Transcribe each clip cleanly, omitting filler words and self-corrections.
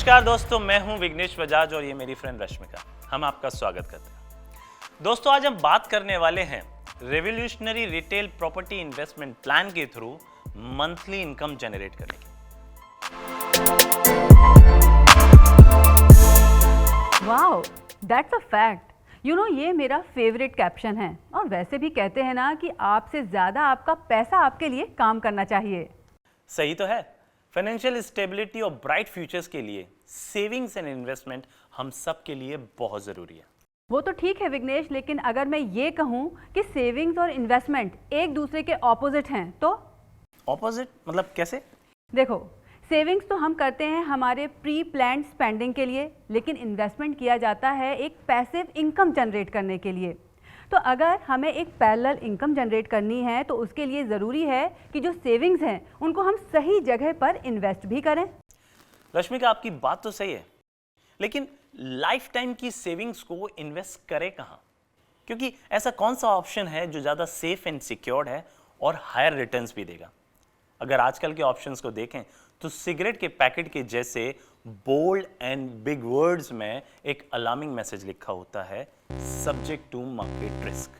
नमस्कार दोस्तों, मैं हूं विघ्नेश बजाज और ये मेरी फ्रेंड रश्मिका। हम आपका स्वागत करते हैं। दोस्तों, आज हम बात करने वाले हैं revolutionary retail property investment plan के थ्रू मंथली इनकम जनरेट करने की। Wow, that's a fact. ये मेरा फेवरेट कैप्शन है। और वैसे भी कहते हैं ना कि आपसे ज्यादा आपका पैसा आपके लिए काम करना चाहिए। सही तो है। फाइनेंशियल स्टेबिलिटी और ब्राइट फ्यूचर्स के लिए सेविंग्स एंड इन्वेस्टमेंट हम सब के लिए बहुत जरूरी है। वो तो ठीक है विघ्नेश, लेकिन अगर मैं ये कहूँ कि सेविंग्स और इन्वेस्टमेंट एक दूसरे के ऑपोजिट हैं तो? ऑपोजिट मतलब कैसे? देखो, सेविंग्स तो हम करते हैं हमारे प्री प्लान्ड स्पेंडिंग के लिए, लेकिन इन्वेस्टमेंट किया जाता है एक पैसिव इनकम जनरेट करने के लिए। तो अगर हमें एक पैरेलल इनकम जनरेट करनी है तो उसके लिए ज़रूरी है कि जो सेविंग्स हैं उनको हम सही जगह पर इन्वेस्ट भी करें। रश्मिका, आपकी बात तो सही है, लेकिन लाइफ टाइम की सेविंग्स को इन्वेस्ट करें कहाँ? क्योंकि ऐसा कौन सा ऑप्शन है जो ज़्यादा सेफ एंड सिक्योर्ड है और हायर रिटर्न्स भी देगा? अगर आजकल के ऑप्शंस को देखें तो सिगरेट के पैकेट के जैसे बोल्ड एंड बिग वर्ड्स में एक अलार्मिंग मैसेज लिखा होता है, subject to market risk.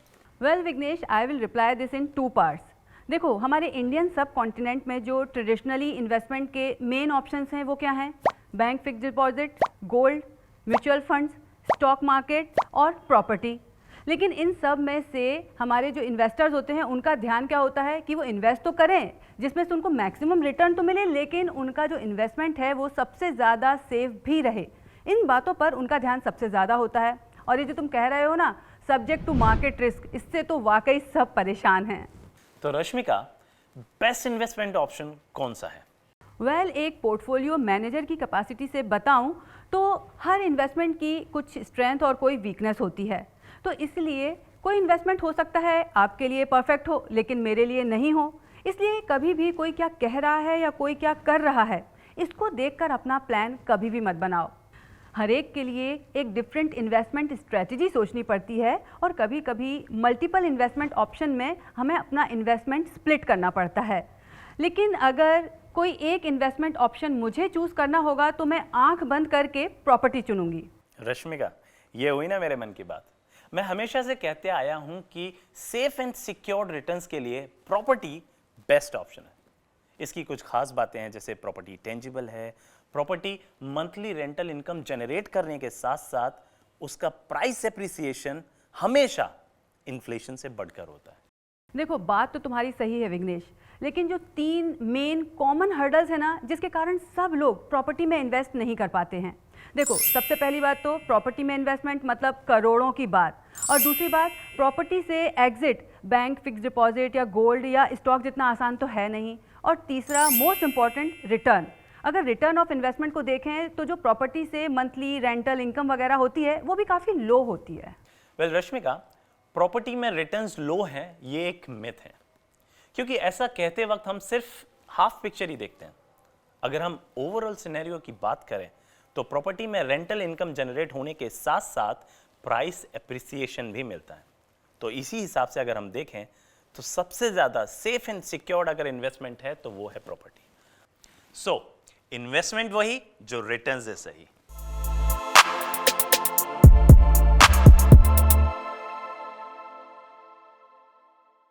Well Vignesh, I will reply this in 2 parts. देखो, हमारे इंडियन सब कॉन्टिनेंट में जो ट्रेडिशनली इन्वेस्टमेंट के मेन ऑप्शंस हैं वो क्या हैं? Bank fix deposit, gold, mutual funds, stock market और प्रॉपर्टी। लेकिन इन सब में से हमारे जो इन्वेस्टर्स होते हैं उनका ध्यान क्या होता है कि वो इन्वेस्ट तो करें जिसमें से उनको मैक्सिमम रिटर्न तो मिले, लेकिन उनका जो इन्वेस्टमेंट है वो सबसे ज़्यादा सेफ भी रहे। इन बातों पर उनका ध्यान सबसे ज़्यादा होता है। और ये जो तुम कह रहे हो ना, सब्जेक्ट टू मार्केट रिस्क, इससे तो वाकई सब परेशान हैं। तो रश्मिका, बेस्ट इन्वेस्टमेंट ऑप्शन कौन सा है? वेल, एक पोर्टफोलियो मैनेजर की कैपेसिटी से बताऊं तो हर इन्वेस्टमेंट की कुछ स्ट्रेंथ और कोई वीकनेस होती है। तो इसलिए कोई इन्वेस्टमेंट हो सकता है आपके लिए परफेक्ट हो लेकिन मेरे लिए नहीं हो। इसलिए कभी भी कोई क्या कह रहा है या कोई क्या कर रहा है, इसको देखकर अपना प्लान कभी भी मत बनाओ। हर एक के लिए एक डिफरेंट इन्वेस्टमेंट स्ट्रेटजी सोचनी पड़ती है और कभी कभी मल्टीपल इन्वेस्टमेंट ऑप्शन में हमें अपना इन्वेस्टमेंट स्प्लिट करना पड़ता है। लेकिन अगर कोई एक इन्वेस्टमेंट ऑप्शन मुझे चूज़ करना होगा तो मैं आंख बंद करके प्रॉपर्टी चुनूंगी। रश्मिका, ये हुई ना मेरे मन की बात। मैं हमेशा से कहते आया हूं कि सेफ एंड सिक्योर्ड रिटर्न्स के लिए प्रॉपर्टी बेस्ट ऑप्शन है। इसकी कुछ खास बातें हैं, जैसे प्रॉपर्टी टेंजिबल है, property monthly rental income generate करने के साथ साथ उसका प्राइस एप्रिसिएशन हमेशा इन्फ्लेशन से बढ़कर होता है। देखो, बात तो तुम्हारी सही है विघ्नेश, लेकिन जो 3 मेन कॉमन हर्डल्स है ना जिसके कारण सब लोग प्रॉपर्टी में इन्वेस्ट नहीं कर पाते हैं। देखो, सबसे पहली बात तो प्रॉपर्टी में इन्वेस्टमेंट मतलब करोड़ों की बात, और दूसरी बात प्रॉपर्टी से एग्जिट बैंक फिक्स डिपॉजिट या गोल्ड या स्टॉक जितना आसान तो है नहीं, और तीसरा मोस्ट इंपॉर्टेंट रिटर्न। अगर रिटर्न ऑफ इन्वेस्टमेंट को देखें तो जो प्रॉपर्टी से मंथली रेंटल इनकम वगैरह होती है वो भी काफ़ी लो होती है। वेल रश्मिका, प्रॉपर्टी में रिटर्न्स लो हैं ये एक मिथ है, क्योंकि ऐसा कहते वक्त हम सिर्फ हाफ पिक्चर ही देखते हैं। अगर हम ओवरऑल सिनेरियो की बात करें तो प्रॉपर्टी में रेंटल इनकम जनरेट होने के साथ साथ प्राइस एप्रिसिएशन भी मिलता है। तो इसी हिसाब से अगर हम देखें तो सबसे ज़्यादा सेफ एंड सिक्योर्ड अगर इन्वेस्टमेंट है तो वो है प्रॉपर्टी। सो इन्वेस्टमेंट वही जो रिटर्न्स दे सही।